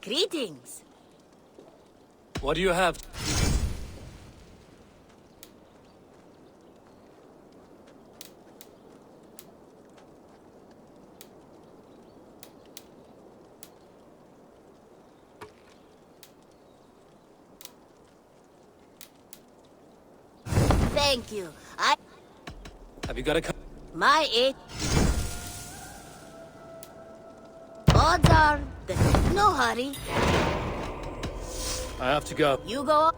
Greetings. What do you have? Thank you. Have you got a My age... Odds are... No hurry. I have to go. You go...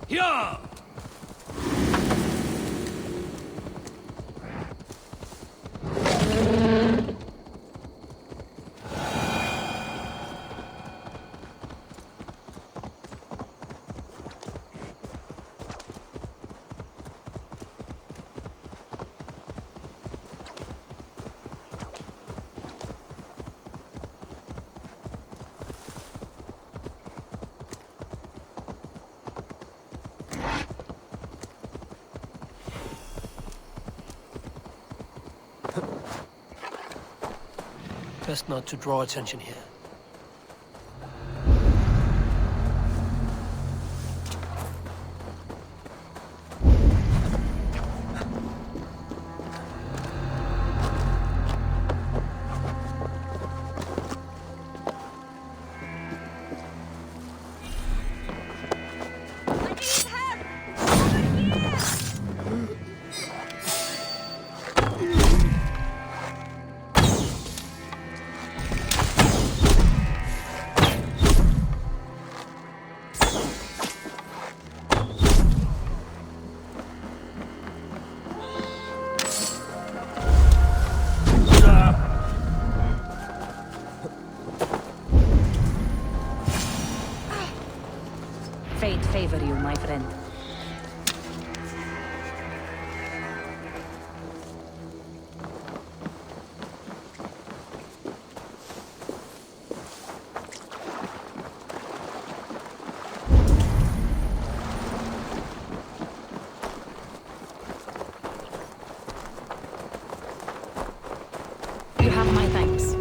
Yeah! Best not to draw attention here. Fate favor you, my friend. You have my thanks.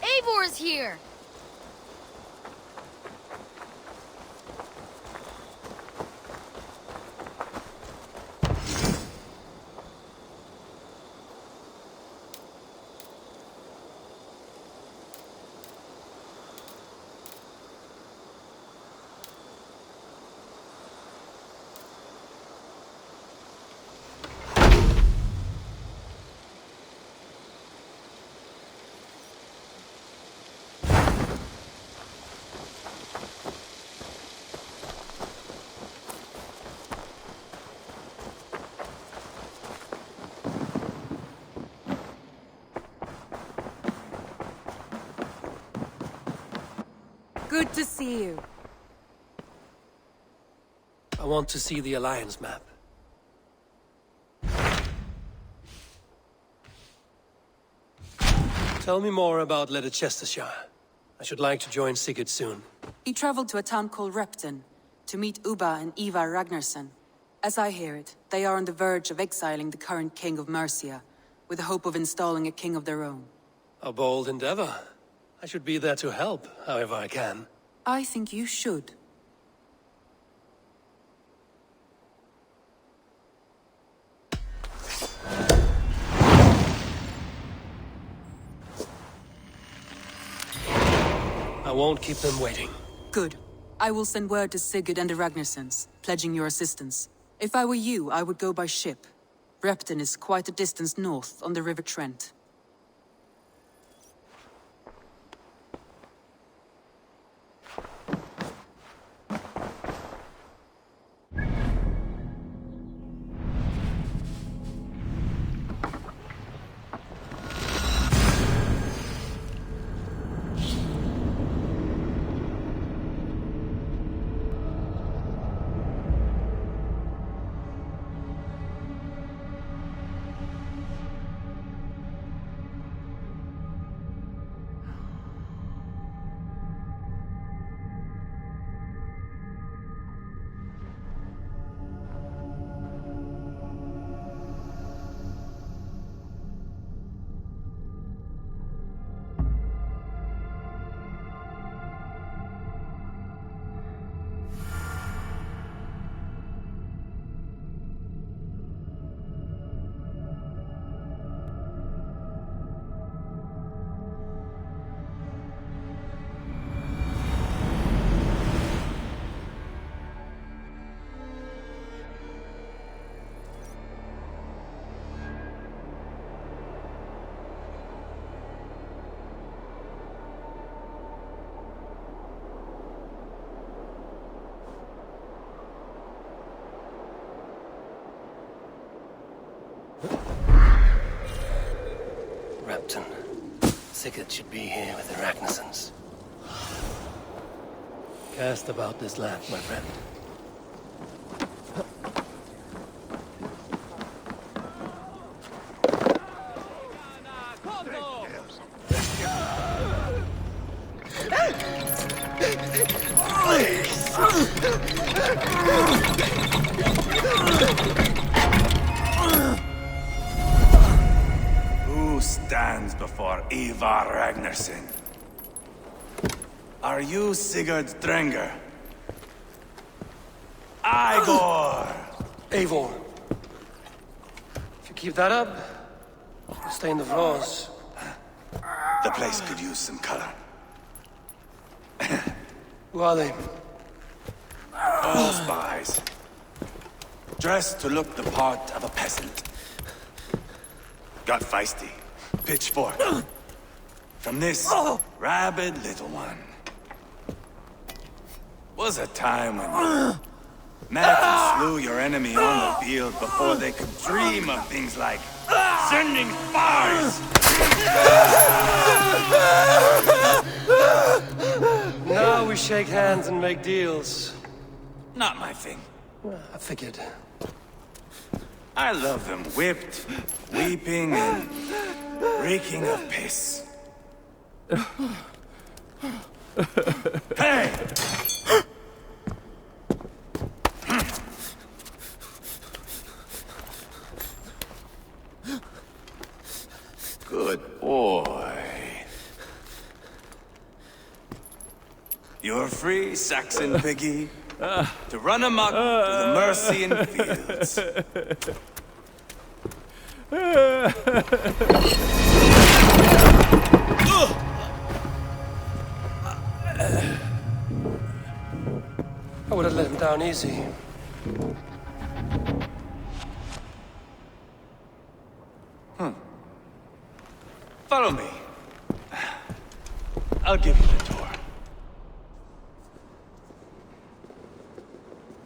Eivor's here! Good to see you. I want to see the Alliance map. Tell me more about Leicestershire. I should like to join Sigurd soon. He traveled to a town called Repton to meet Ubba and Ivar Ragnarsson. As I hear it, they are on the verge of exiling the current king of Mercia, with the hope of installing a king of their own. A bold endeavor. I should be there to help, however I can. I think you should. won't keep them waiting. Good. I will send word to Sigurd and the Ragnarsons, pledging your assistance. If I were you, I would go by ship. Repton is quite a distance north on the River Trent. Repton. Sigurd should be here with the Ragnarsons. Cast about this land, my friend. Who stands before Ivar Ragnarsson? Are you Sigurd Drenger? Igor! Eivor. If you keep that up, you'll stain the floors. The place could use some color. Who are they? All spies. Dressed to look the part of a peasant. Got feisty. Pitchfork. From this rabid little one. Was a time when met and slew your enemy on the field before they could dream of things like sending spies! Now we shake hands and make deals. Not my thing. I figured. I love them whipped, weeping, and reeking of piss. Hey! Good boy. You're free, Saxon piggy, to run amok through the Mercian fields. I would have let him down easy. Follow me. I'll give you the tour.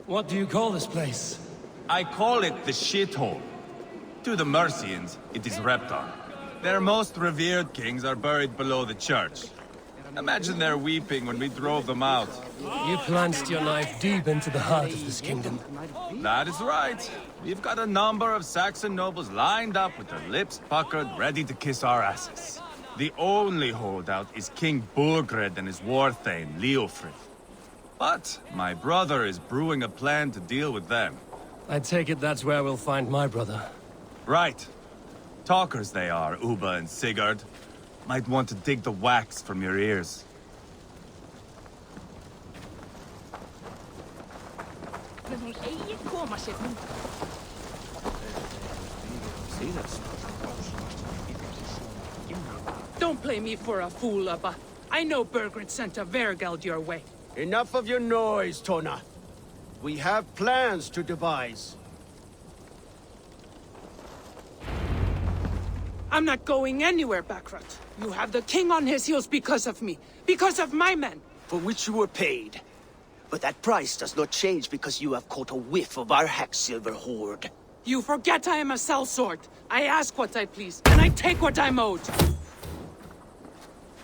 What do you call this place? I call it the shithole. To the Mercians, it is Repton. Their most revered kings are buried below the church. Imagine their weeping when we drove them out. You plunged your knife deep into the heart of this kingdom. That is right. We've got a number of Saxon nobles lined up with their lips puckered, ready to kiss our asses. The only holdout is King Burgred and his war thane, Leofrith. But my brother is brewing a plan to deal with them. I take it that's where we'll find my brother. Right. Talkers they are, Uba and Sigurd. Might want to dig the wax from your ears. Don't play me for a fool, Abba. I know Bergred sent a Vergeld your way. Enough of your noise, Tona. We have plans to devise. I'm not going anywhere, Backrot. You have the king on his heels because of me. Because of my men. For which you were paid. But that price does not change because you have caught a whiff of our Hacksilver hoard. You forget I am a sellsword. I ask what I please, and I take what I'm owed.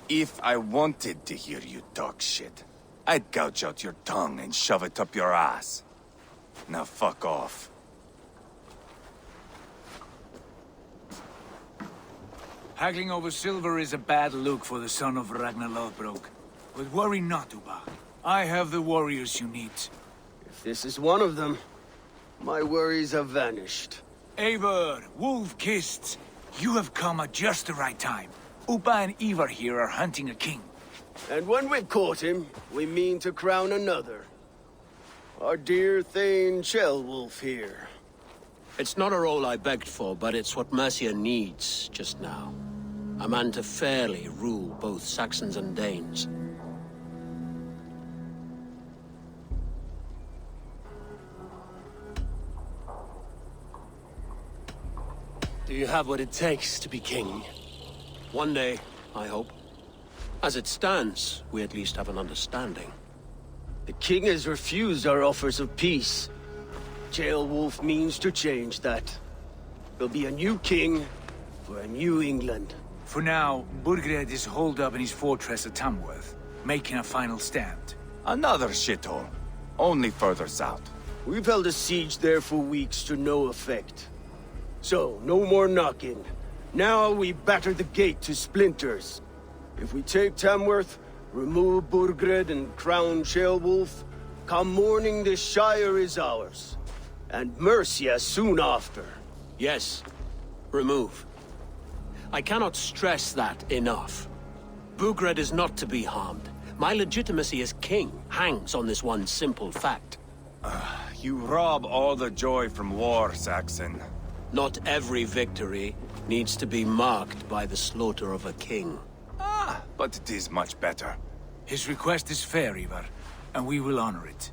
If I wanted to hear you talk shit, I'd gouge out your tongue and shove it up your ass. Now fuck off. Haggling over silver is a bad look for the son of Ragnar Lothbrok. But worry not, Uba. I have the warriors you need. If this is one of them, my worries have vanished. Eivor, Wolf-Kissed, you have come at just the right time. Uba and Ivar here are hunting a king. And when we've caught him, we mean to crown another. Our dear Thane Ceolwulf here. It's not a role I begged for, but it's what Mercia needs just now. A man to fairly rule both Saxons and Danes. Do you have what it takes to be king? One day, I hope. As it stands, we at least have an understanding. The king has refused our offers of peace. Ceolwulf means to change that. There'll be a new king for a new England. For now, Burgred is holed up in his fortress at Tamworth, making a final stand. Another shithole. Only further south. We've held a siege there for weeks to no effect. So, no more knocking. Now we batter the gate to splinters. If we take Tamworth, remove Burgred and crown Ceolwulf, come morning the Shire is ours. And Mercia soon after. Yes, remove. I cannot stress that enough. Burgred is not to be harmed. My legitimacy as king hangs on this one simple fact. You rob all the joy from war, Saxon. Not every victory needs to be marked by the slaughter of a king. But it is much better. His request is fair, Ivar, and we will honor it.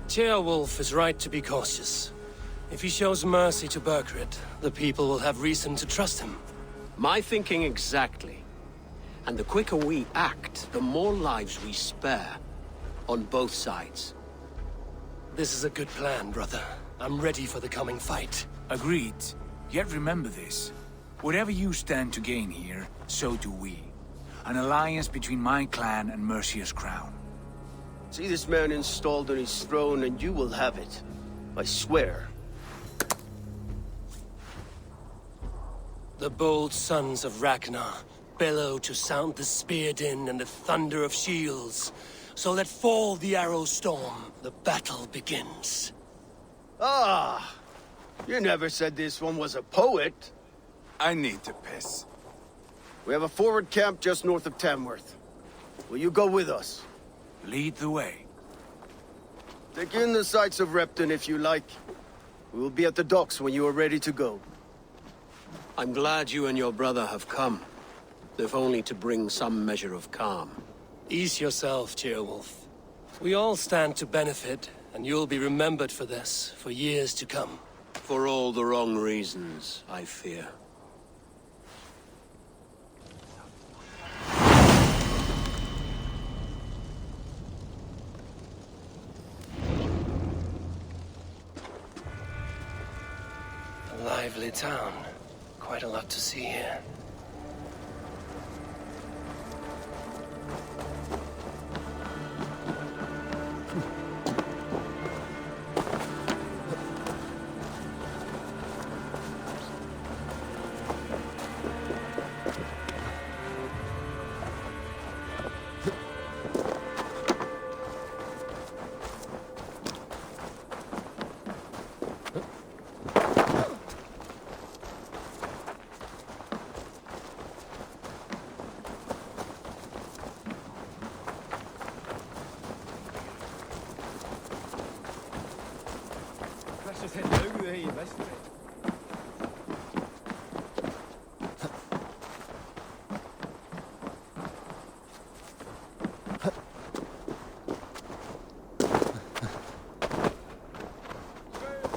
Ceolwulf is right to be cautious. If he shows mercy to Burgred, the people will have reason to trust him. My thinking exactly. And the quicker we act, the more lives we spare. On both sides. This is a good plan, brother. I'm ready for the coming fight. Agreed. Yet remember this. Whatever you stand to gain here, so do we. An alliance between my clan and Mercia's crown. See this man installed on his throne and you will have it. I swear. The bold sons of Ragnar bellow to sound the spear din and the thunder of shields. So let fall the arrow storm. The battle begins. Ah! You never said this one was a poet. I need to piss. We have a forward camp just north of Tamworth. Will you go with us? Lead the way. Take in the sights of Repton if you like. We will be at the docks when you are ready to go. I'm glad you and your brother have come. If only to bring some measure of calm. Ease yourself, Ceolwulf. We all stand to benefit, and you'll be remembered for this, for years to come. For all the wrong reasons, I fear. A lively town. Quite a lot to see here.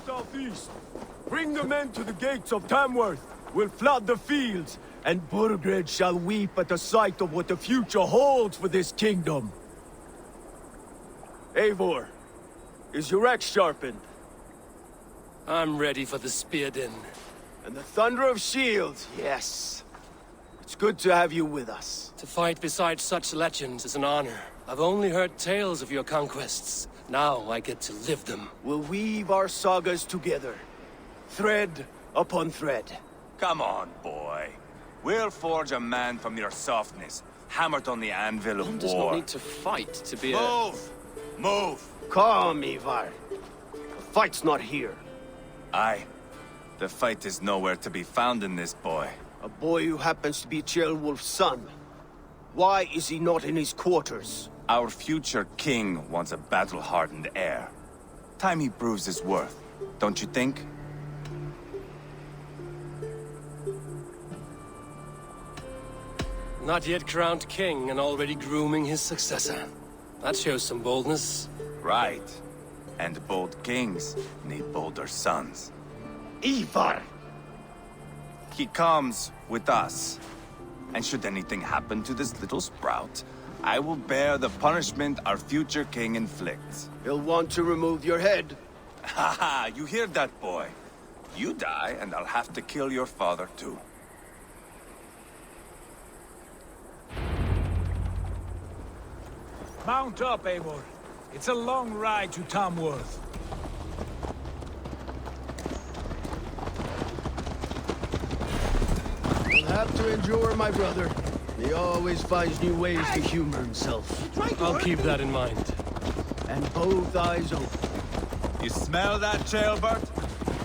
Southeast. Bring the men to the gates of Tamworth. We'll flood the fields, and Burgred shall weep at the sight of what the future holds for this kingdom. Eivor, is your axe sharpened? I'm ready for the spear din. And the thunder of shields, yes. It's good to have you with us. To fight beside such legends is an honor. I've only heard tales of your conquests. Now I get to live them. We'll weave our sagas together, thread upon thread. Come on, boy. We'll forge a man from your softness, hammered on the anvil of One war. does not need to fight to be Move! Move! Calm, Ivar. The fight's not here. Aye. The fight is nowhere to be found in this boy. A boy who happens to be Ceolwulf's son. Why is he not in his quarters? Our future king wants a battle-hardened heir. Time he proves his worth, don't you think? Not yet crowned king and already grooming his successor. That shows some boldness. Right. And bold kings need bolder sons. Ivar! He comes with us. And should anything happen to this little sprout, I will bear the punishment our future king inflicts. He'll want to remove your head. Ha ha, you hear that, boy? You die, and I'll have to kill your father, too. Mount up, Eivor. It's a long ride to Tamworth. You'll have to endure, my brother. He always finds new ways to humor himself. I'll keep that in mind. And both eyes open. You smell that, Ceolbert?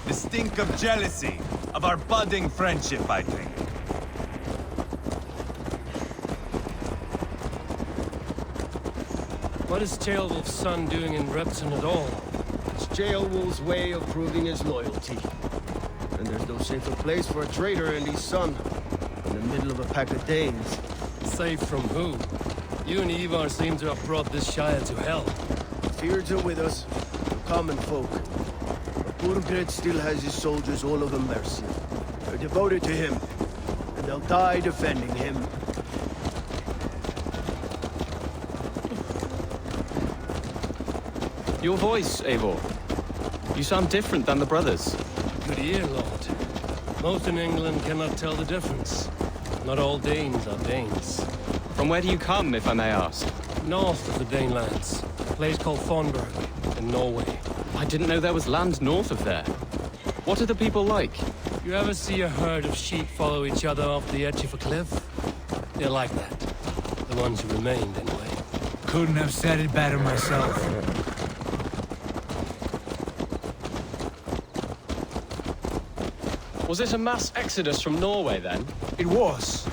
The stink of jealousy, of our budding friendship, I think. What is Ceolwulf's son doing in Repton at all? It's Ceolwulf's way of proving his loyalty. And there's no safer place for a traitor and his son. In the middle of a pack of Danes. Safe from who? You and Ivar seem to have brought this Shire to hell. Fears are with us, the common folk. But Burgred still has his soldiers all over Mercia. They're devoted to him, and they'll die defending him. Your voice, Eivor. You sound different than the brothers. Good ear, Lord. Most in England cannot tell the difference. Not all Danes are Danes. From where do you come, if I may ask? North of the Danelands. A place called Thornburg, in Norway. I didn't know there was land north of there. What are the people like? You ever see a herd of sheep follow each other off the edge of a cliff? They're like that. The ones who remained, anyway. Couldn't have said it better myself. Was it a mass exodus from Norway, then? It was.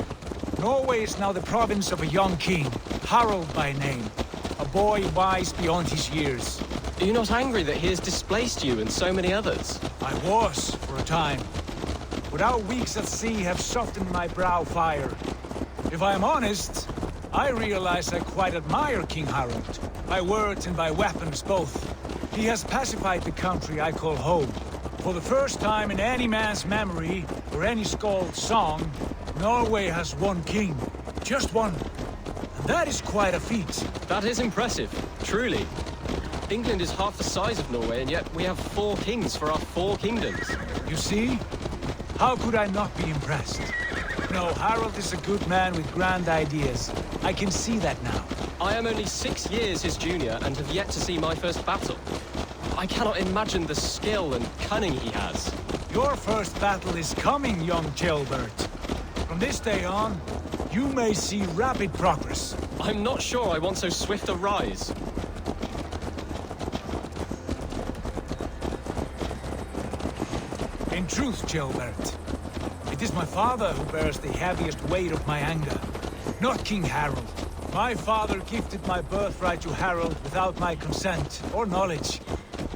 Norway is now the province of a young king, Harald by name. A boy wise beyond his years. Are you not angry that he has displaced you and so many others? I was, for a time. But our weeks at sea have softened my brow fire. If I am honest, I realize I quite admire King Harald. By words and by weapons both. He has pacified the country I call home. For the first time in any man's memory, or any skald's song, Norway has one king. Just one. And that is quite a feat. That is impressive, truly. England is half the size of Norway, and yet we have 4 kings for our 4 kingdoms. You see? How could I not be impressed? No, Harald is a good man with grand ideas. I can see that now. I am only 6 years his junior and have yet to see my first battle. I cannot imagine the skill and cunning he has. Your first battle is coming, young Ceolbert. From this day on, you may see rapid progress. I'm not sure I want so swift a rise. In truth, Ceolbert, it is my father who bears the heaviest weight of my anger, not King Harald. My father gifted my birthright to Harald without my consent or knowledge.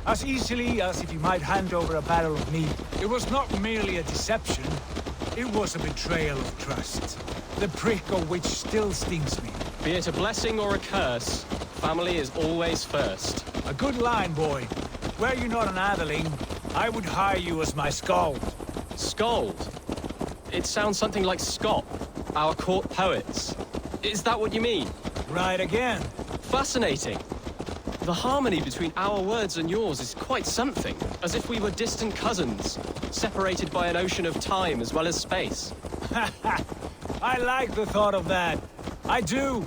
As easily as if he might hand over a barrel of meat. It was not merely a deception. It was a betrayal of trust. The prick of which still stings me. Be it a blessing or a curse, family is always first. A good line, boy. Were you not an atheling, I would hire you as my skald. Skald? It sounds something like Scott, our court poets. Is that what you mean? Right again. Fascinating. The harmony between our words and yours is quite something, as if we were distant cousins, separated by an ocean of time as well as space. I like the thought of that. I do.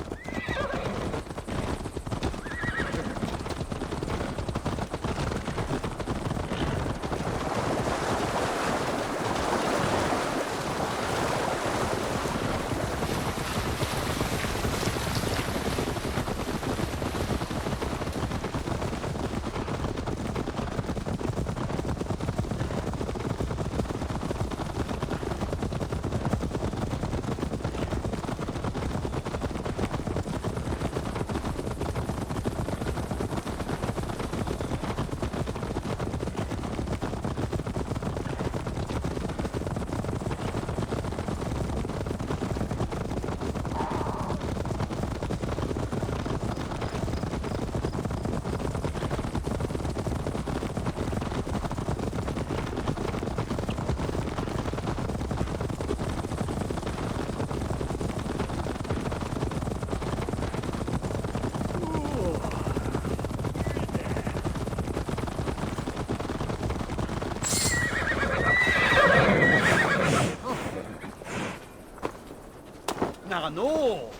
No,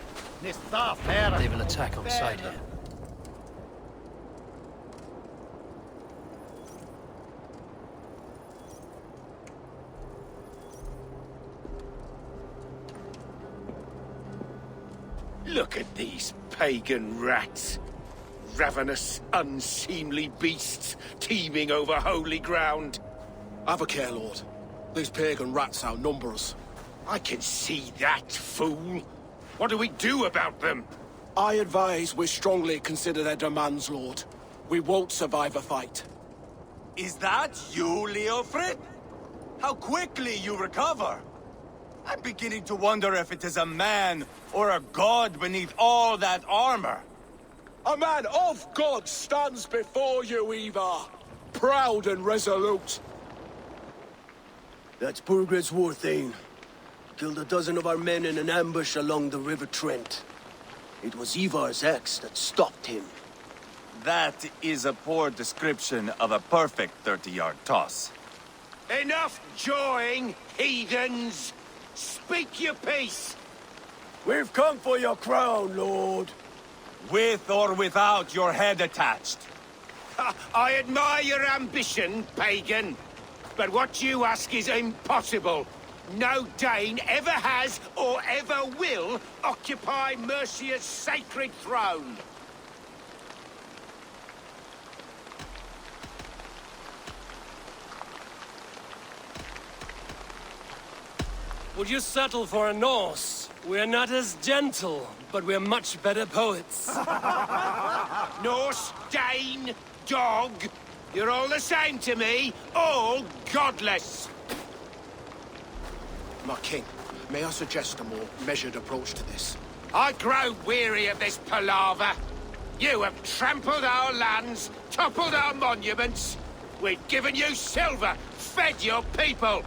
They will attack on sight here. Look at these pagan rats. Ravenous, unseemly beasts teeming over holy ground. Have a care, Lord. These pagan rats outnumber us. I can see that, fool. What do we do about them? I advise we strongly consider their demands, Lord. We won't survive a fight. Is that you, Leofrid? How quickly you recover! I'm beginning to wonder if it is a man or a god beneath all that armor. A man of God stands before you, Ivar. Proud and resolute. That's Burgred's Warthane. Killed a dozen of our men in an ambush along the River Trent. It was Ivar's axe that stopped him. That is a poor description of a perfect 30-yard toss. Enough jawing, heathens! Speak your piece! We've come for your crown, Lord. With or without your head attached. I admire your ambition, pagan. But what you ask is impossible. No Dane ever has or ever will occupy Mercia's sacred throne. Would you settle for a Norse? We're not as gentle, but we're much better poets. Norse, Dane, dog. You're all the same to me. All godless. My king, may I suggest a more measured approach to this? I grow weary of this palaver. You have trampled our lands, toppled our monuments. We've given you silver, fed your people.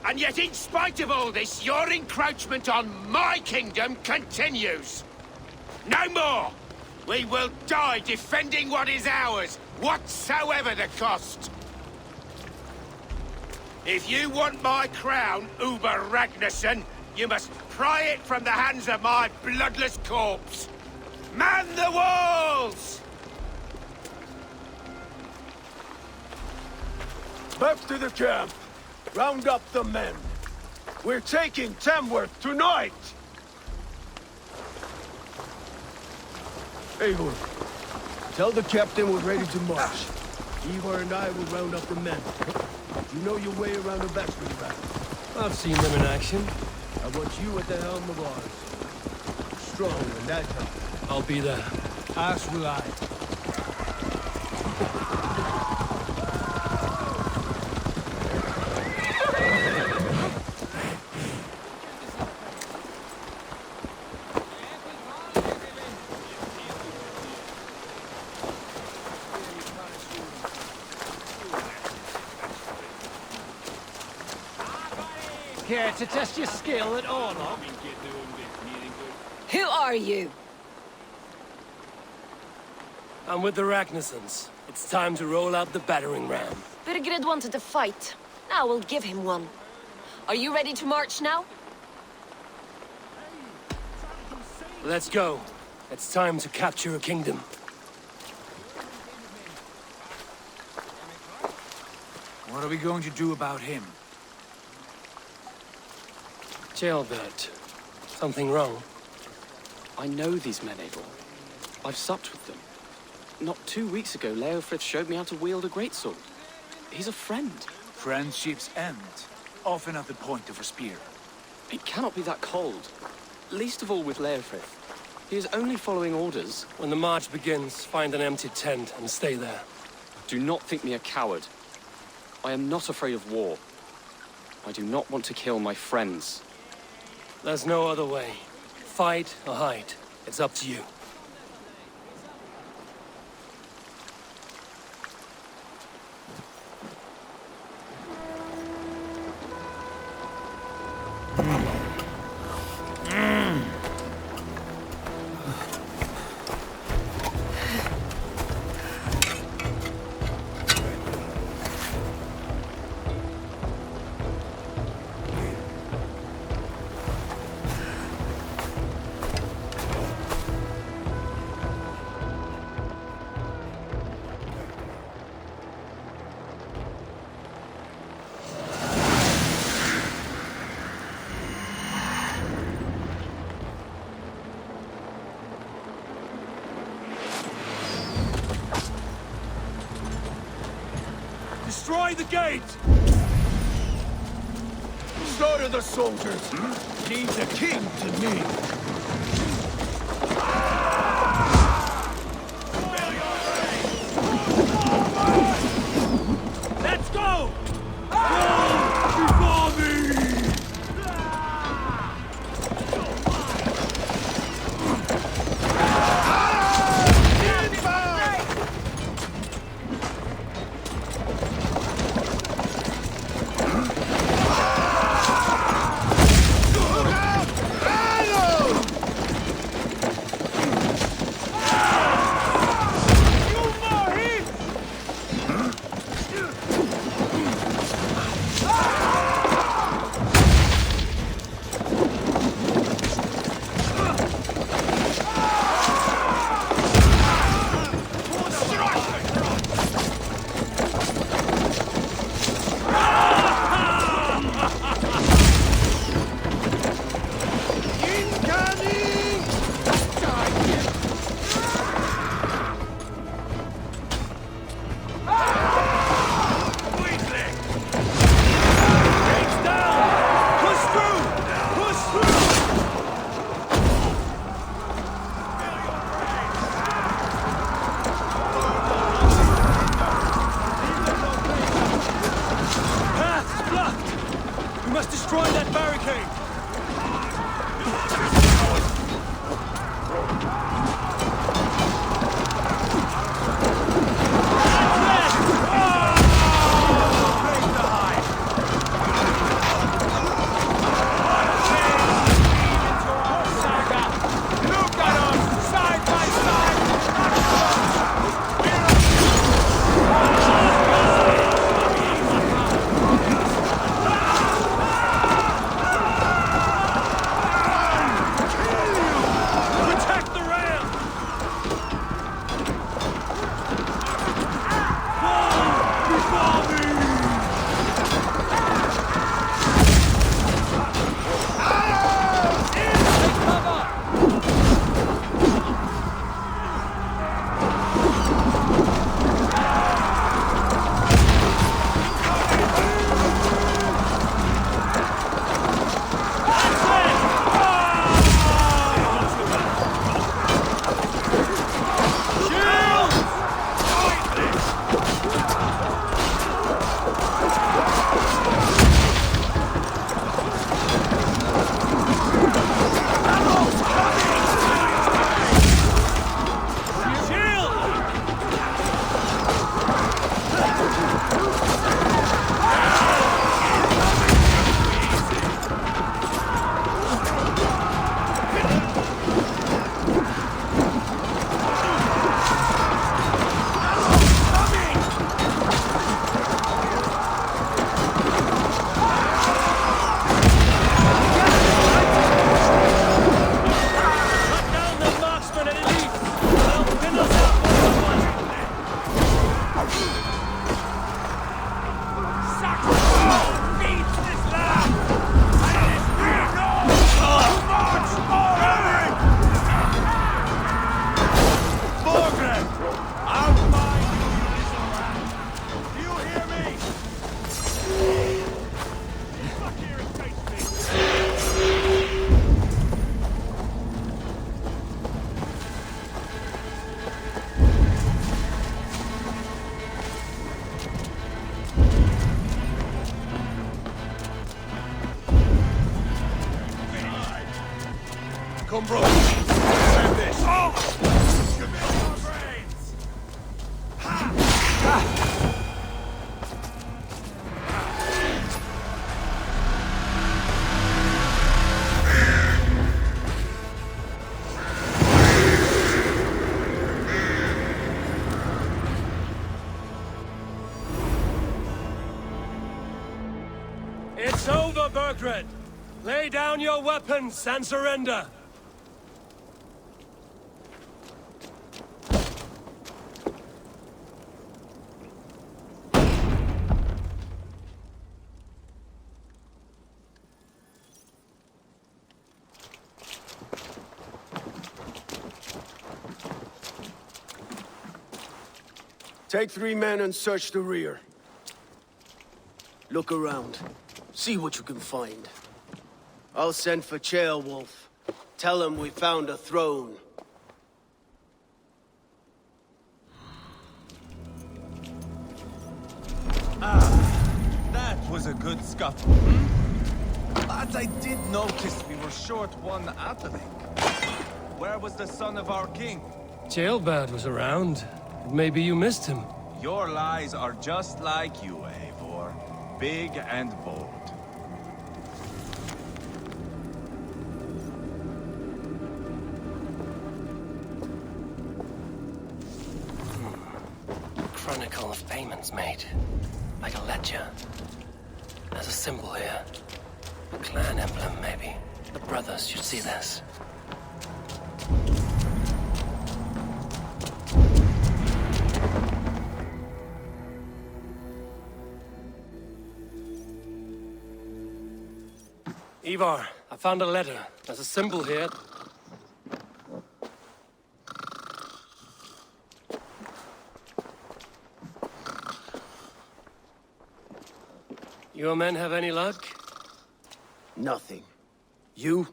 And yet, in spite of all this, your encroachment on my kingdom continues. No more! We will die defending what is ours, whatsoever the cost. If you want my crown, Uber Ragnarsson, you must pry it from the hands of my bloodless corpse. Man the walls! Back to the camp. Round up the men. We're taking Tamworth tonight! Eivor, tell the captain we're ready to march. Ivar and I will round up the men. You know your way around the Baxter battle. I've seen them in action. I want you at the helm of ours. Strong and agile. I'll be there. As will I. care to test your skill at Orlog? Who are you? I'm with the Ragnarsons. It's time to roll out the battering ram. Birgred wanted to fight. Now we'll give him one. Are you ready to march now? Let's go. It's time to capture a kingdom. What are we going to do about him? Jailbird. Something wrong? I know these men, Eivor. I've supped with them. Not 2 weeks ago, Leofrith showed me how to wield a greatsword. He's a friend. Friendship's end, often at the point of a spear. It cannot be that cold. Least of all with Leofrith. He is only following orders. When the march begins, find an empty tent and stay there. Do not think me a coward. I am not afraid of war. I do not want to kill my friends. There's no other way. Fight or hide. It's up to you. Destroy the gate! Slaughter the soldiers! Leave the king to me! Let's go! Go before me! Arrows! come, bro. Send this. Give me your brains. It's over, Burgred! Lay down your weapons and surrender! Take 3 men and search the rear. Look around. See what you can find. I'll send for Ceolwulf. Tell him we found a throne. That was a good scuffle. Hmm? But I did notice we were short one atheling. Where was the son of our king? Ceolbad was around. Maybe you missed him. Your lies are just like you, Eivor. Big and bold. Chronicle of payments made. Like a ledger. There's a symbol here. A clan emblem, maybe. The brothers should see this. Ivar, I found a letter. There's a symbol here. Your men have any luck? Nothing. You?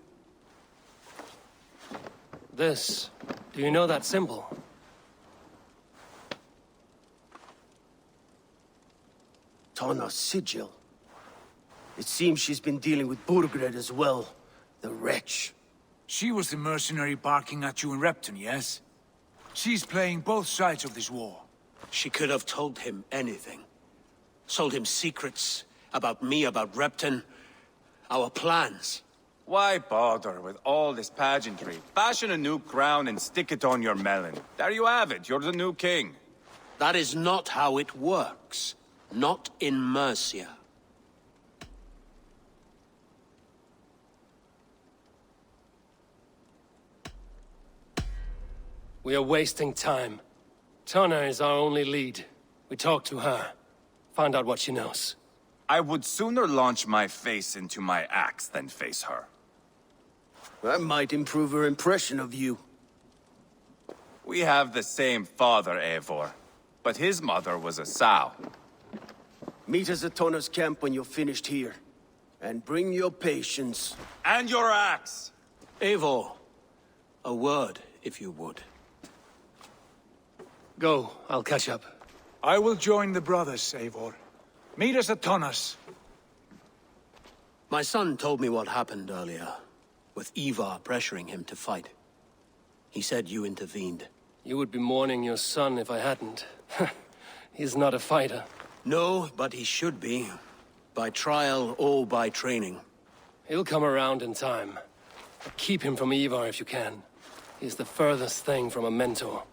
This. Do you know that symbol? Tana's sigil. It seems she's been dealing with Burgred as well. The wretch. She was the mercenary barking at you in Repton, yes? She's playing both sides of this war. She could have told him anything. Sold him secrets about me, about Repton, our plans. Why bother with all this pageantry? Fashion a new crown and stick it on your melon. There you have it, you're the new king. That is not how it works. Not in Mercia. We are wasting time. Tana is our only lead. We talk to her. Find out what she knows. I would sooner launch my face into my axe than face her. That might improve her impression of you. We have the same father, Eivor. But his mother was a sow. Meet us at Tana's camp when you're finished here. And bring your patience. And your axe! Eivor, a word, if you would. Go, I'll catch up. I will join the brothers, Eivor. Meet us at Tana's. My son told me what happened earlier, with Ivar pressuring him to fight. He said you intervened. You would be mourning your son if I hadn't. He's not a fighter. No, but he should be. By trial or by training. He'll come around in time. Keep him from Ivar if you can. He's the furthest thing from a mentor.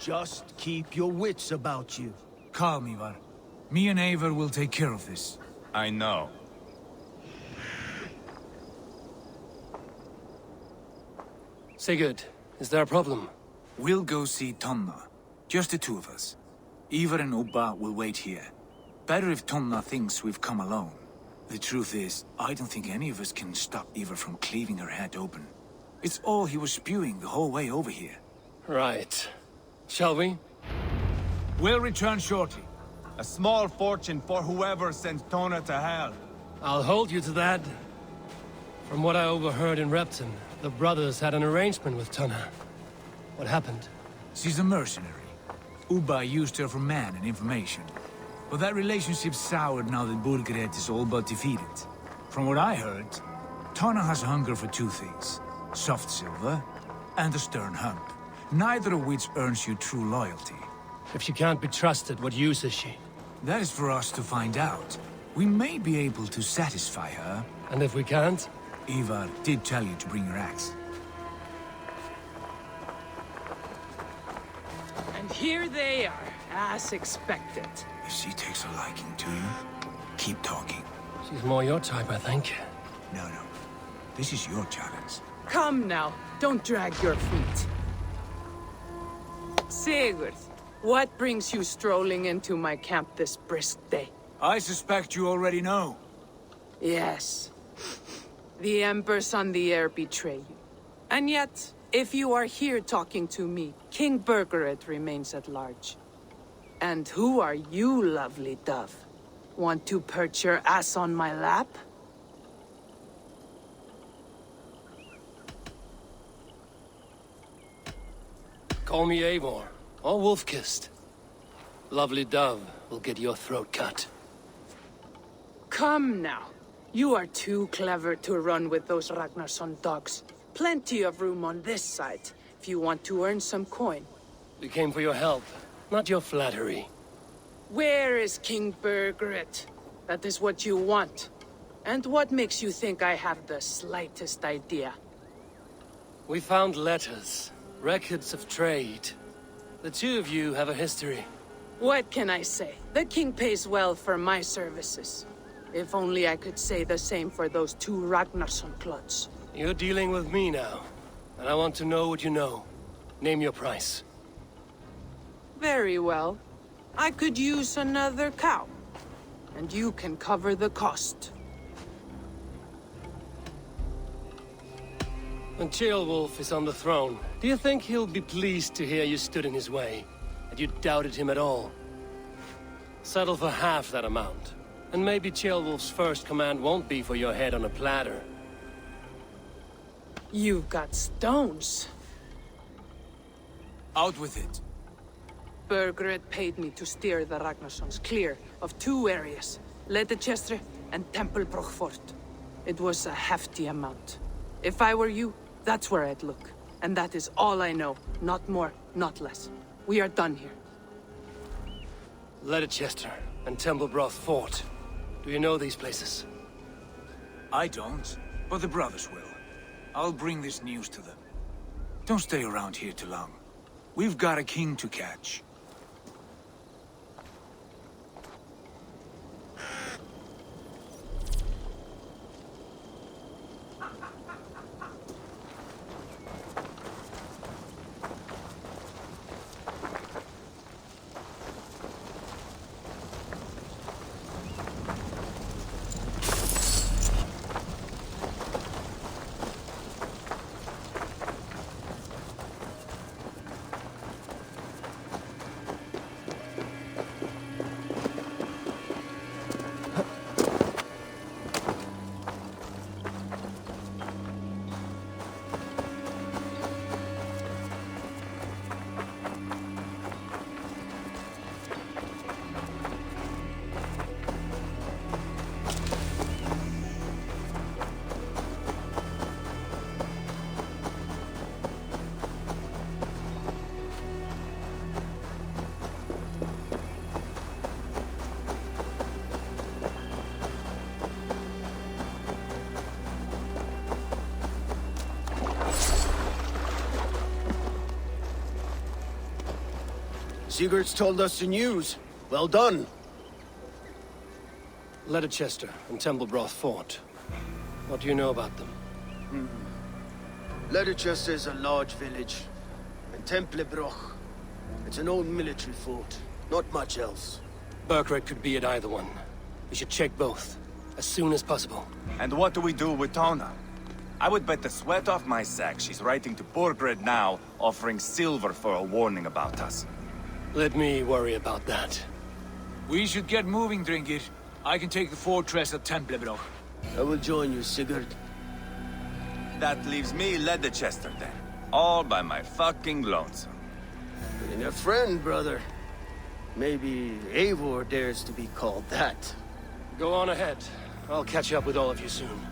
Just keep your wits about you. Calm, Ivar. Me and Eivor will take care of this. I know. Sigurd, is there a problem? We'll go see Tonna. Just the two of us. Ivar and Ubba will wait here. Better if Tonna thinks we've come alone. The truth is, I don't think any of us can stop Ivar from cleaving her head open. It's all he was spewing the whole way over here. Right. Shall we? We'll return shortly. A small fortune for whoever sends Tona to hell. I'll hold you to that. From what I overheard in Repton, the brothers had an arrangement with Tonna. What happened? She's a mercenary. Ubba used her for man and information. But that relationship soured now that Burgred is all but defeated. From what I heard, Tonna has hunger for two things. Soft silver and a stern hump. Neither of which earns you true loyalty. If she can't be trusted, what use is she? That is for us to find out. We may be able to satisfy her. And if we can't? Ivar did tell you to bring your axe. And here they are, as expected. If she takes a liking to you, keep talking. She's more your type, I think. No. This is your challenge. Come now, don't drag your feet. Sigurd, what brings you strolling into my camp this brisk day? I suspect you already know. Yes. The Embers on the air betray you. And yet, if you are here talking to me, King Burgred remains at large. And who are you, lovely dove? Want to perch your ass on my lap? Call me Eivor, or Wolf-Kissed. Lovely dove will get your throat cut. Come now. You are too clever to run with those Ragnarsson dogs. Plenty of room on this side, if you want to earn some coin. We came for your help, not your flattery. Where is King Burgred? That is what you want. And what makes you think I have the slightest idea? We found letters, records of trade. The two of you have a history. What can I say? The king pays well for my services. If only I could say the same for those two Ragnarsson clods. You're dealing with me now, and I want to know what you know. Name your price. Very well. I could use another cow. And you can cover the cost. When Ceolwulf is on the throne, do you think he'll be pleased to hear you stood in his way? That you doubted him at all? Settle for half that amount. And maybe Ceolwulf's first command won't be for your head on a platter. You've got stones. Out with it. Burgred paid me to steer the Ragnarssons clear of two areas, Leicester and Templebrook Fort. It was a hefty amount. If I were you, that's where I'd look. And that is all I know. Not more, not less. We are done here. Leicester and Templebrook Fort. Do you know these places? I don't, but the brothers will. I'll bring this news to them. Don't stay around here too long. We've got a king to catch. Sigurd's told us the news. Well done. Leicester and Templebroth fought. What do you know about them? Leicester is a large village. And Templebroch, it's an old military fort. Not much else. Burkred could be at either one. We should check both, as soon as possible. And what do we do with Tona? I would bet the sweat off my sack she's writing to Borgred now, offering silver for a warning about us. Let me worry about that. We should get moving, Drinkit. I can take the fortress of Templebroch. I will join you, Sigurd. That leaves me Leicester then. All by my fucking lonesome. Getting a friend, brother. Maybe Eivor dares to be called that. Go on ahead. I'll catch up with all of you soon.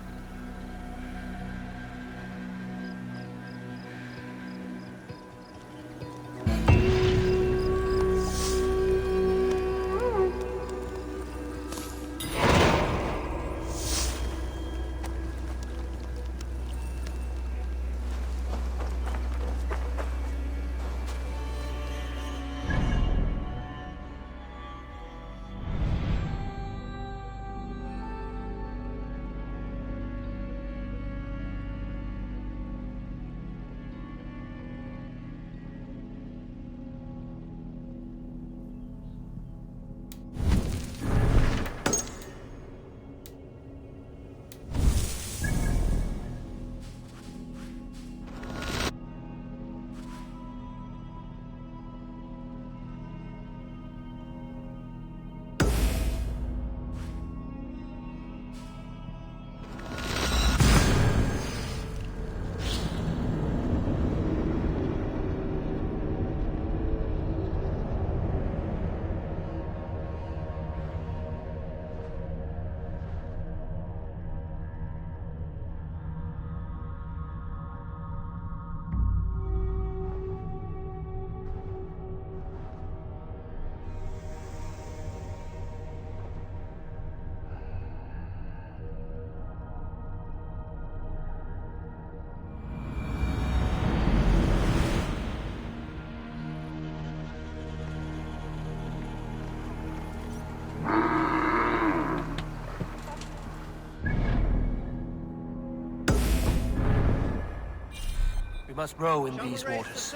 We must row in these waters.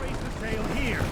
Raise the sail here.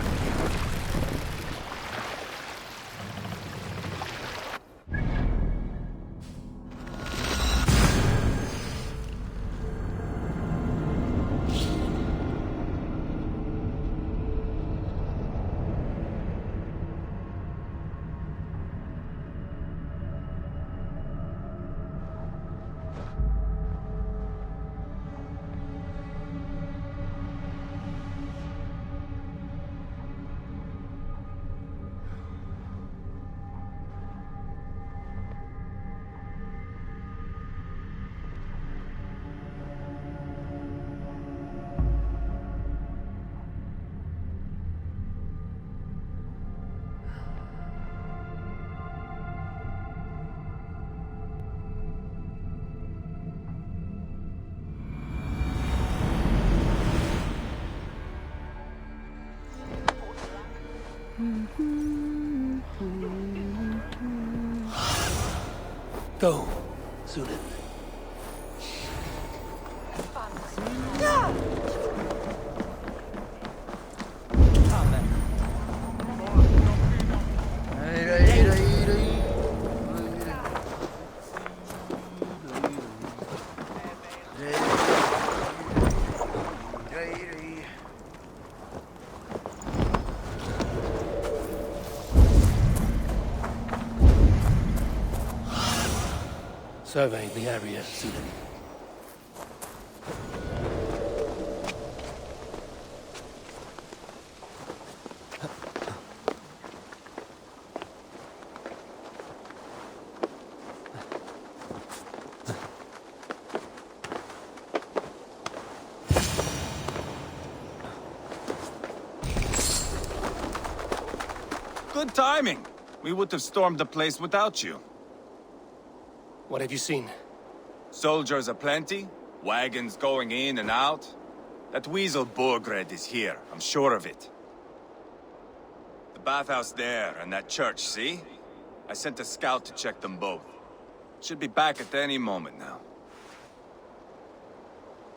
Go, Sunan. Survey the area, Sunan. Good timing. We would have stormed the place without you. What have you seen? Soldiers aplenty, wagons going in and out. That weasel Borgred is here, I'm sure of it. The bathhouse there, and that church, see? I sent a scout to check them both. Should be back at any moment now.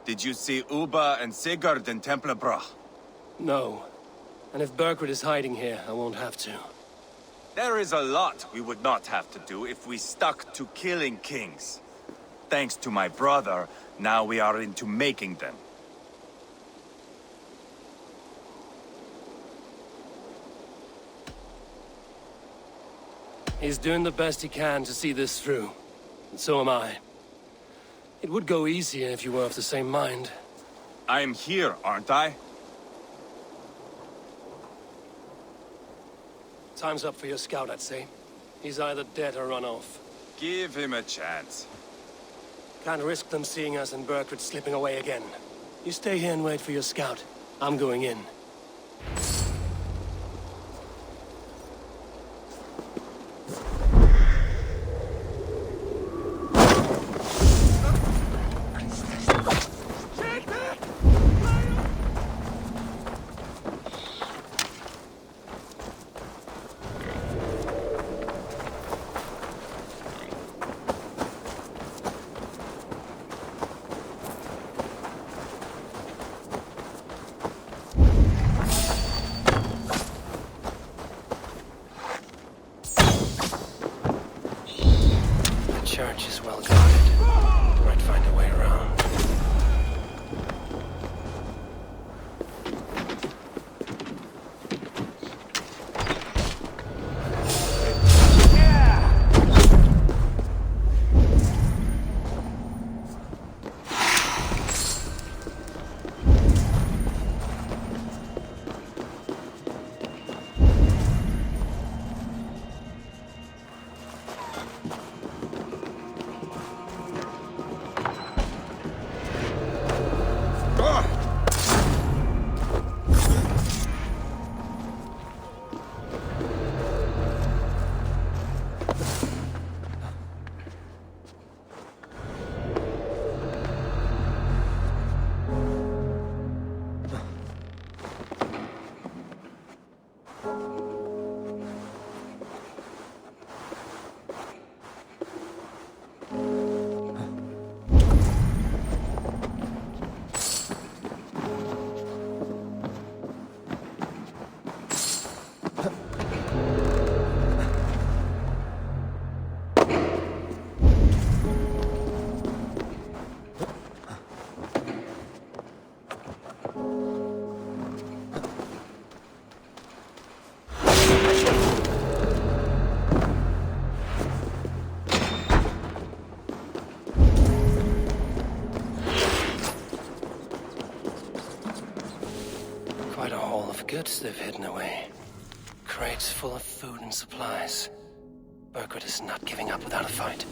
Did you see Uba and Sigurd in Templebrach? No. And if Bergred is hiding here, I won't have to. There is a lot we would not have to do if we stuck to killing kings. Thanks to my brother, now we are into making them. He's doing the best he can to see this through. And so am I. It would go easier if you were of the same mind. I am here, aren't I? Time's up for your scout, I'd say. He's either dead or run off. Give him a chance. Can't risk them seeing us and Bergred slipping away again. You stay here and wait for your scout. I'm going in. Church is well guarded. Might find a way around. Quite a haul of goods they've hidden away. Crates full of food and supplies. Bergred is not giving up without a fight.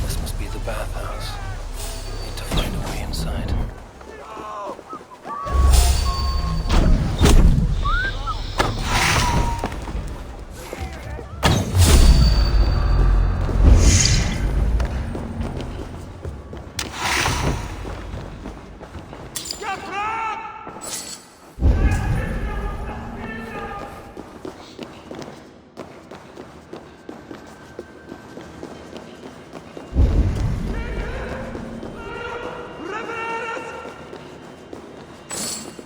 This must be the bathhouse. Need to find a way inside.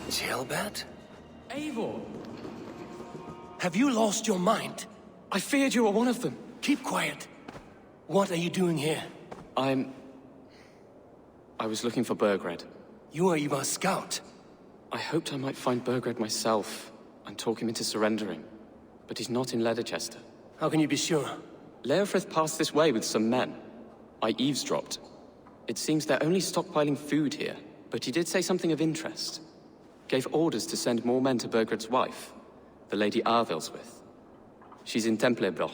Jailbird? Eivor! Have you lost your mind? I feared you were one of them. Keep quiet. What are you doing here? I was looking for Bergred. You are Ivar's scout. I hoped I might find Bergred myself and talk him into surrendering. But he's not in Leicester. How can you be sure? Leofrith passed this way with some men. I eavesdropped. It seems they're only stockpiling food here, but he did say something of interest. Gave orders to send more men to Bergred's wife, the Lady Arvilswith. She's in Templebroch.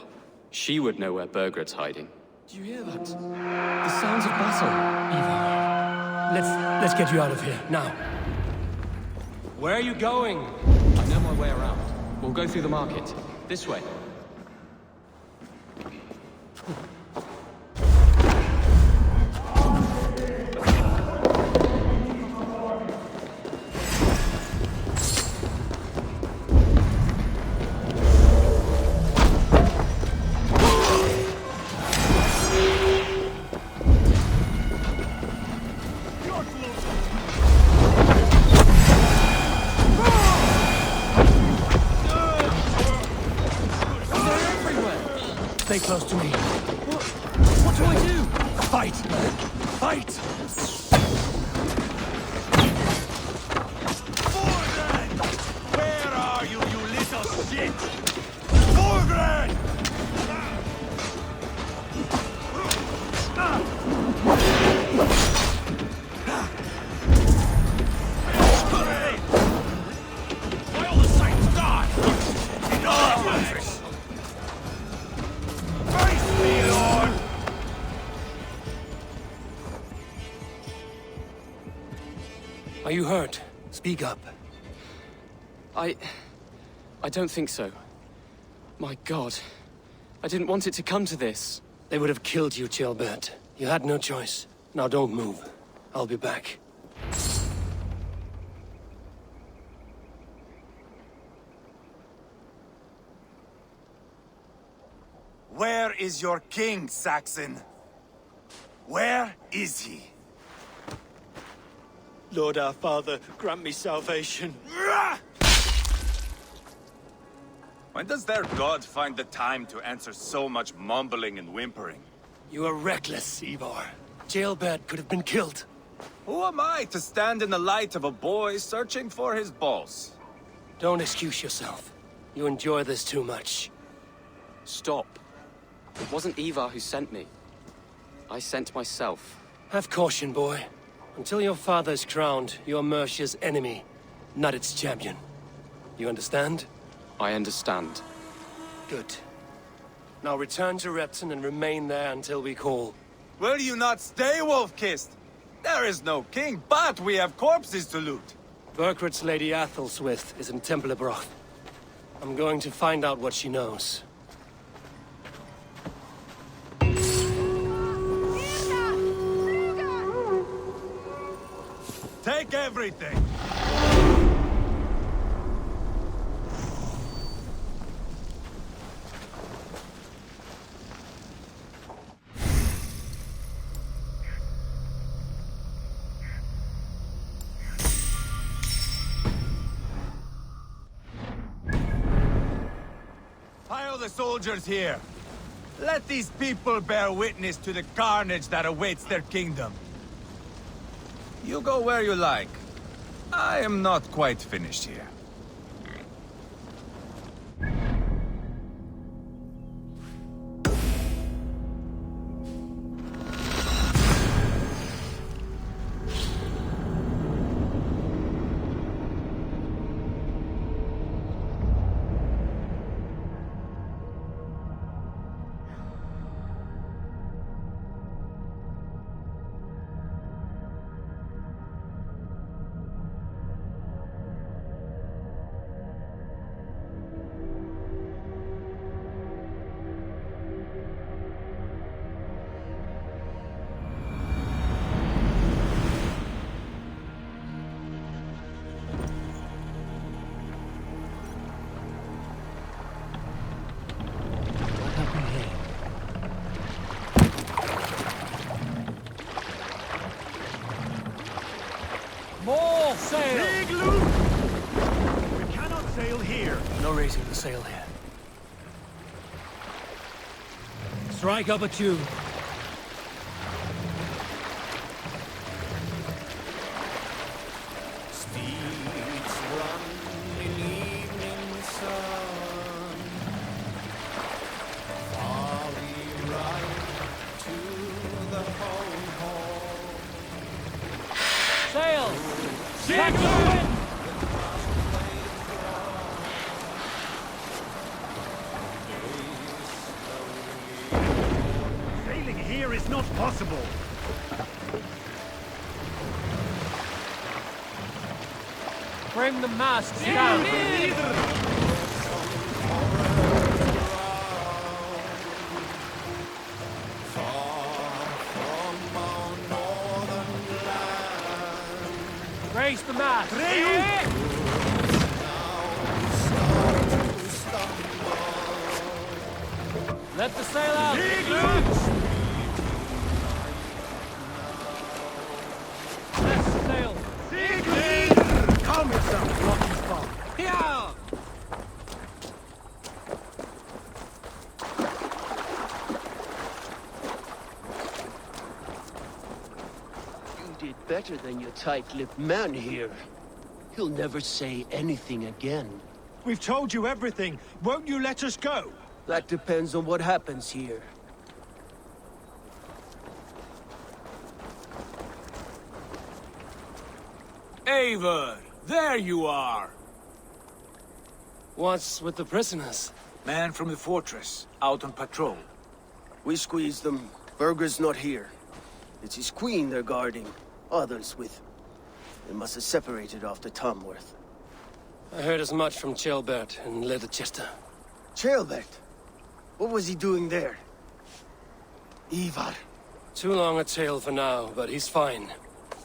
She would know where Burgred's hiding. Do you hear that? The sounds of battle. Ivar, let's get you out of here, now. Where are you going? I know my way around. We'll go through the market. This way. Stay close to me. What do I do? Fight! Fight! Borgred! Where are you, you little shit? Borgred! Why all the saints die? Enough! Face me, Lord! Are you hurt? Speak up. I don't think so. My God. I didn't want it to come to this. They would have killed you, Ceolbert. You had no choice. Now don't move. I'll be back. Where is your king, Saxon? Where is he? Lord our Father, grant me salvation. When does their god find the time to answer so much mumbling and whimpering? You are reckless, Ivar. Ceolbert could have been killed. Who am I to stand in the light of a boy searching for his balls? Don't excuse yourself. You enjoy this too much. Stop. It wasn't Ivar who sent me. I sent myself. Have caution, boy. Until your father's crowned, you're Mercia's enemy, not its champion. You understand? I understand. Good. Now return to Repton and remain there until we call. Will you not stay, Wolf-Kissed? There is no king, but we have corpses to loot. Burgred's Lady Athelstwith is in Templebroch. I'm going to find out what she knows. Take everything! Pile the soldiers here. Let these people bear witness to the carnage that awaits their kingdom. You go where you like. I am not quite finished here. More sail! Big loot! We cannot sail here. No raising the sail here. Strike up a tune. Steeds run in evening sun. Far we ride to the home hall. Sail! Bring the masks down. Raise the mast! Let the sail out! Let's sail! Calm yourself, Rocky Spawn. Yeah! You did better than your tight-lipped man here. He'll never say anything again. We've told you everything. Won't you let us go? That depends on what happens here. Eivor, there you are. What's with the prisoners? Man from the fortress, out on patrol. We squeezed them. Berger's not here. It's his queen they're guarding. Others with... They must have separated after Tamworth. I heard as much from Chelbert and Leicester. Chelbert? What was he doing there? Ivar. Too long a tale for now, but he's fine.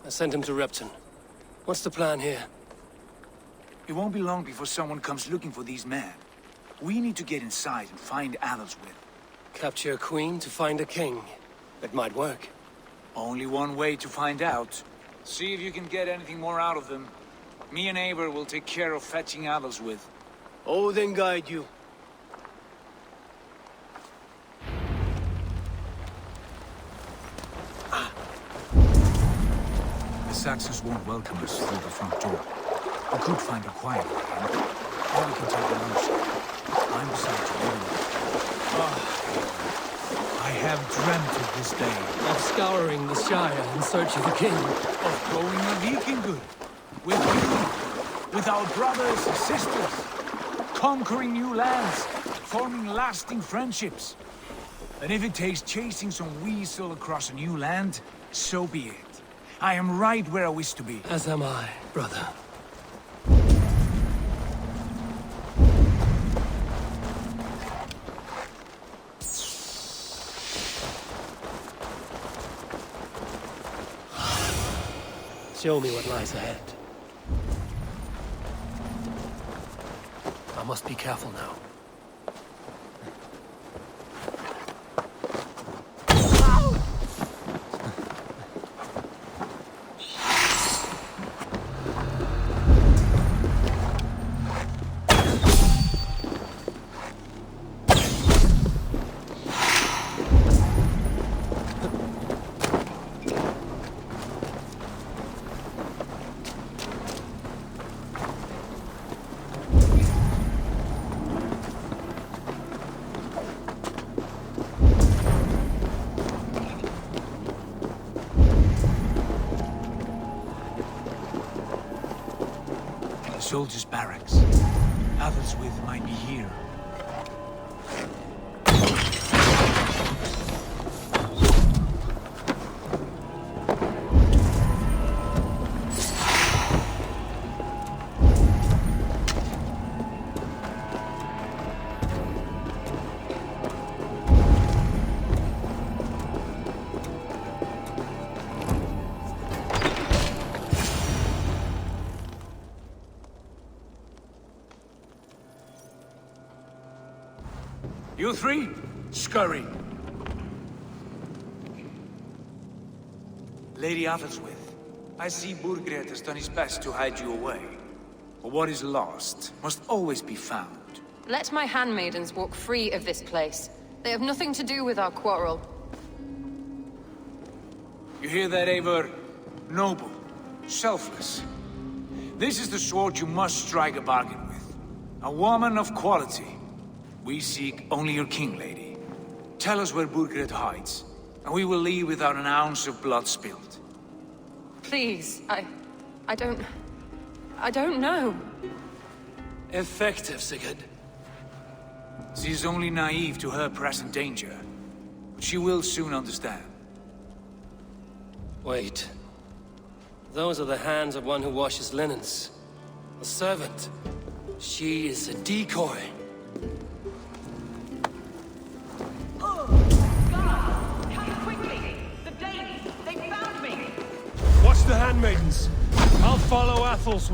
I sent him to Repton. What's the plan here? It won't be long before someone comes looking for these men. We need to get inside and find Adelswith. Capture a queen to find a king. It might work. Only one way to find out. See if you can get anything more out of them. Me and Eivor will take care of fetching Adelswith. Odin guide you. The Saxons won't welcome us through the front door. We could find a quiet way in, or we can take a lunch. I'm beside you anyway. I have dreamt of this day. Of scouring the Shire in search of the king. Of going a Vikingur. With you. With our brothers and sisters. Conquering new lands. Forming lasting friendships. And if it takes chasing some weasel across a new land, so be it. I am right where I wish to be. As am I, brother. Show me what lies ahead. I must be careful now. Soldiers' barracks. Adelswith might be here. You three, scurry. Lady Adelswith, I see Burgred has done his best to hide you away. But what is lost must always be found. Let my handmaidens walk free of this place. They have nothing to do with our quarrel. You hear that, Eivor? Noble, selfless. This is the sword you must strike a bargain with. A woman of quality. We seek only your king, lady. Tell us where Burgred hides, and we will leave without an ounce of blood spilled. Please, I don't know. Effective, Sigurd. She is only naive to her present danger, but she will soon understand. Wait. Those are the hands of one who washes linens. A servant. She is a decoy. Watch the handmaidens. I'll follow Athel's.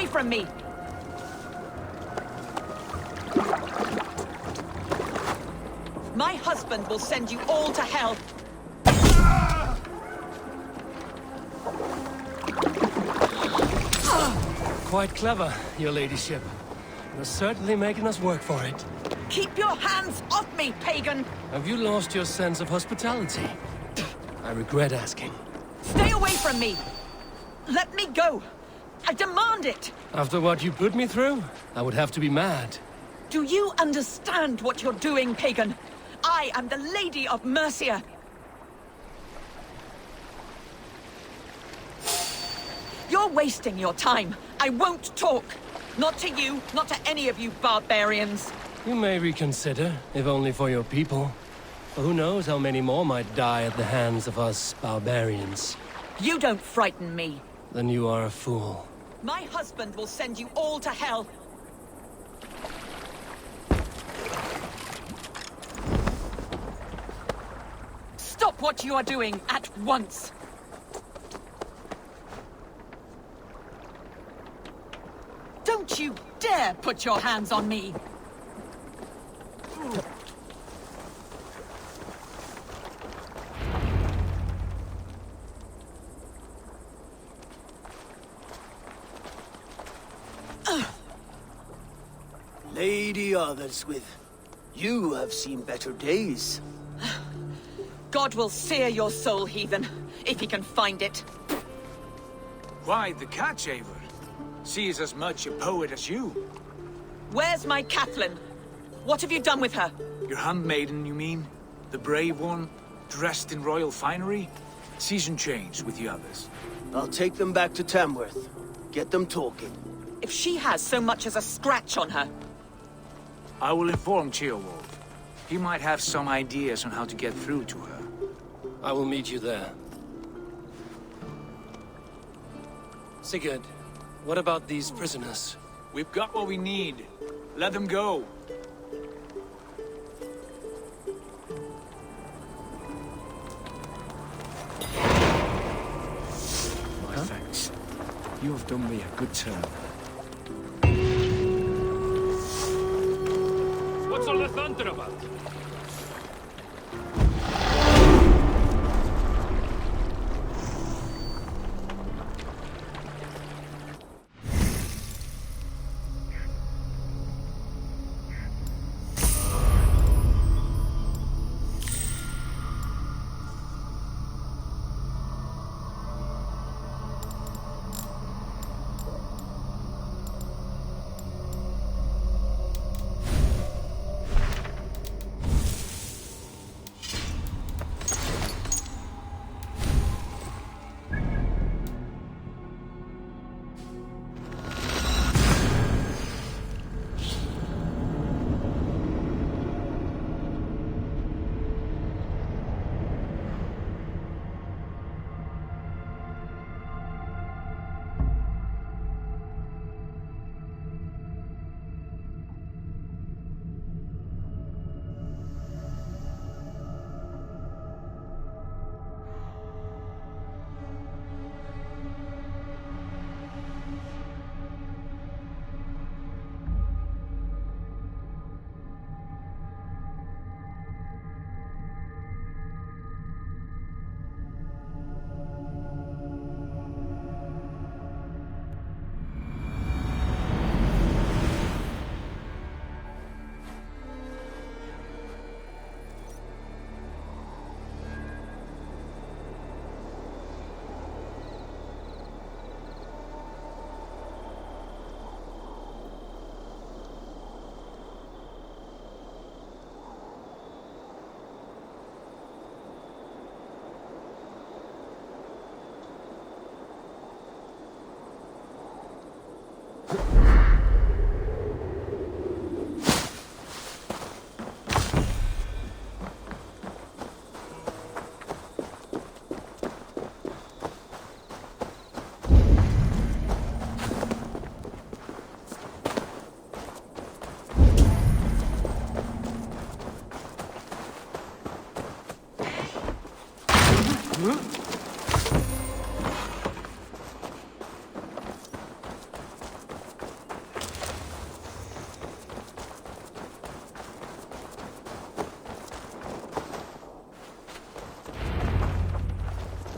From me. My husband will send you all to hell. Quite clever, your ladyship. You're certainly making us work for it. Keep your hands off me, pagan! Have you lost your sense of hospitality? I regret asking. Stay away from me! Let me go! I demand it! After what you put me through, I would have to be mad. Do you understand what you're doing, pagan? I am the Lady of Mercia. You're wasting your time. I won't talk. Not to you, not to any of you barbarians. You may reconsider, if only for your people. For who knows how many more might die at the hands of us barbarians. You don't frighten me. Then you are a fool. My husband will send you all to hell. Stop what you are doing at once. Don't you dare put your hands on me! Lady Otherswith, you have seen better days. God will sear your soul, heathen, if he can find it. Why, the Catchaver? She is as much a poet as you. Where's my Catelyn? What have you done with her? Your handmaiden, you mean? The brave one, dressed in royal finery? Season change with the others. I'll take them back to Tamworth. Get them talking. If she has so much as a scratch on her. I will inform Ceolwulf. He might have some ideas on how to get through to her. I will meet you there. Sigurd, what about these prisoners? We've got what we need. Let them go. My thanks. You have done me a good turn. What's all the thunder about?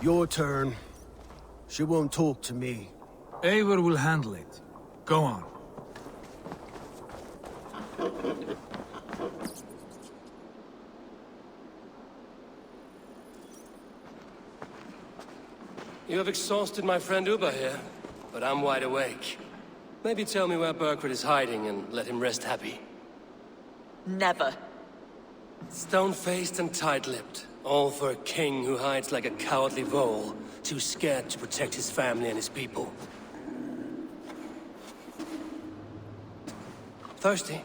Your turn. She won't talk to me. Eivor will handle it. Go on. You have exhausted my friend Uba here, but I'm wide awake. Maybe tell me where Burkred is hiding and let him rest happy. Never. Stone-faced and tight-lipped. All for a king who hides like a cowardly vole, too scared to protect his family and his people. Thirsty?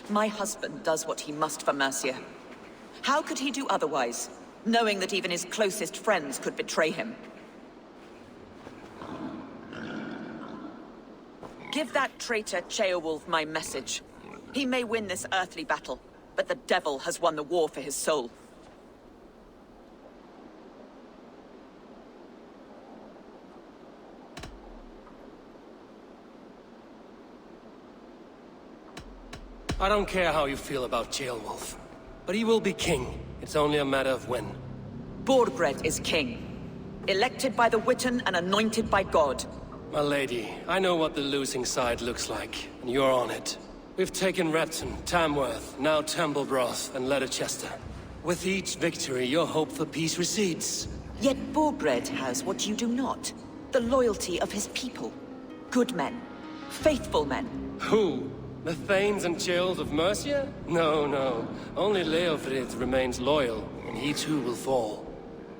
My husband does what he must for Mercia. How could he do otherwise, knowing that even his closest friends could betray him? Give that traitor Ceolwulf my message. He may win this earthly battle, but the devil has won the war for his soul. I don't care how you feel about Ceolwulf, but he will be king. It's only a matter of when. Borgred is king, elected by the Witan and anointed by God. My lady, I know what the losing side looks like, and you're on it. We've taken Repton, Tamworth, now Temblebroth, and Leicester. With each victory, your hope for peace recedes. Yet Borgred has what you do not. The loyalty of his people. Good men. Faithful men. Who? The Thanes and Chills of Mercia? No, no. Only Leofrid remains loyal, and he too will fall.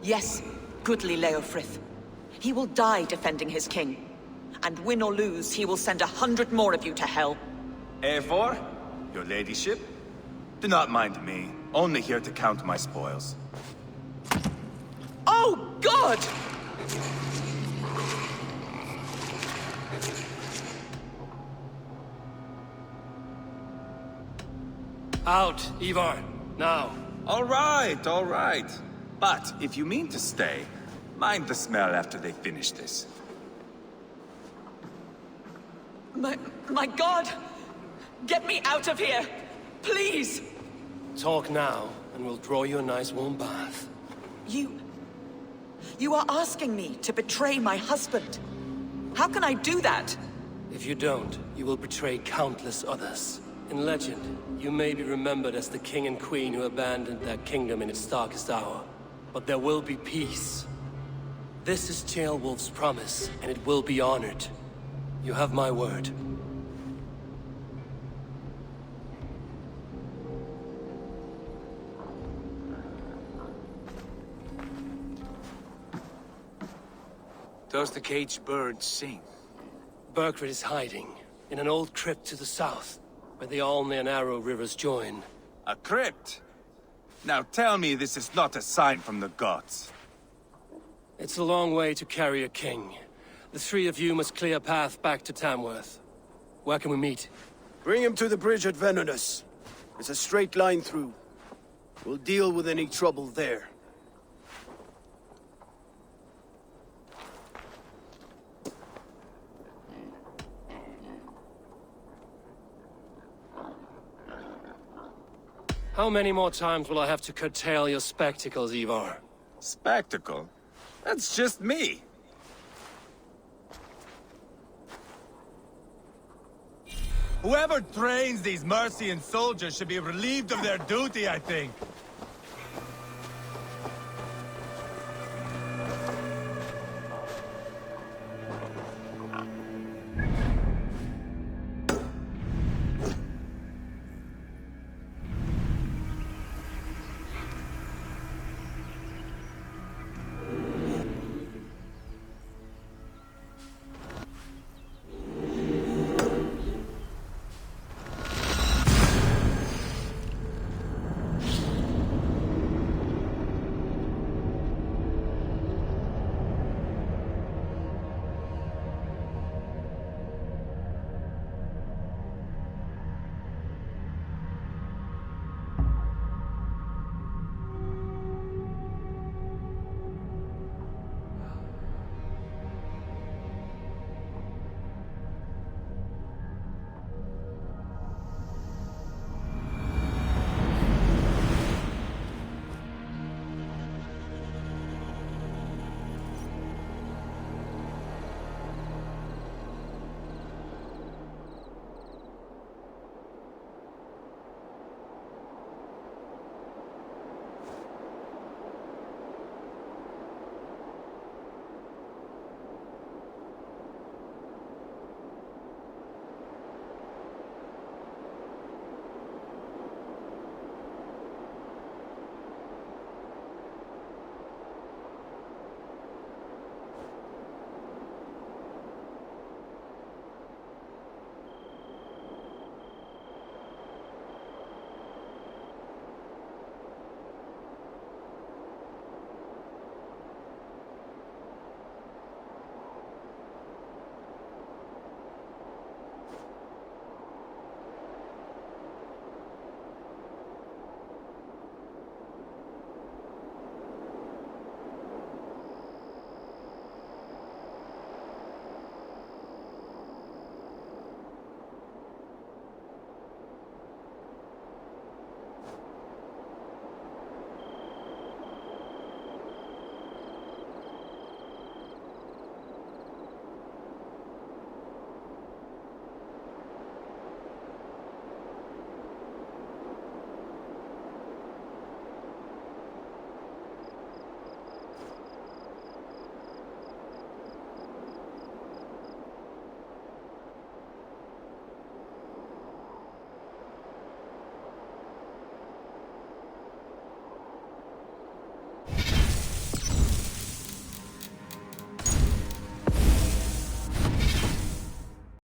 Yes, goodly Leofrith. He will die defending his king. And win or lose, he will send 100 more of you to hell. Eivor, your ladyship? Do not mind me. Only here to count my spoils. Oh, God! Out, Ivar. Now. All right. But if you mean to stay, mind the smell after they finish this. My God! Get me out of here! Please! Talk now, and we'll draw you a nice warm bath. You are asking me to betray my husband. How can I do that? If you don't, you will betray countless others. In legend, you may be remembered as the king and queen who abandoned their kingdom in its darkest hour. But there will be peace. This is Ceolwulf's promise, and it will be honored. You have my word. Does the caged bird sing? Burkred is hiding in an old crypt to the south, where the Alne and Arrow rivers join. A crypt? Now tell me this is not a sign from the gods. It's a long way to carry a king. The three of you must clear a path back to Tamworth. Where can we meet? Bring him to the bridge at Venonus. It's a straight line through. We'll deal with any trouble there. How many more times will I have to curtail your spectacles, Ivar? Spectacle? That's just me. Whoever trains these Mercian soldiers should be relieved of their duty, I think.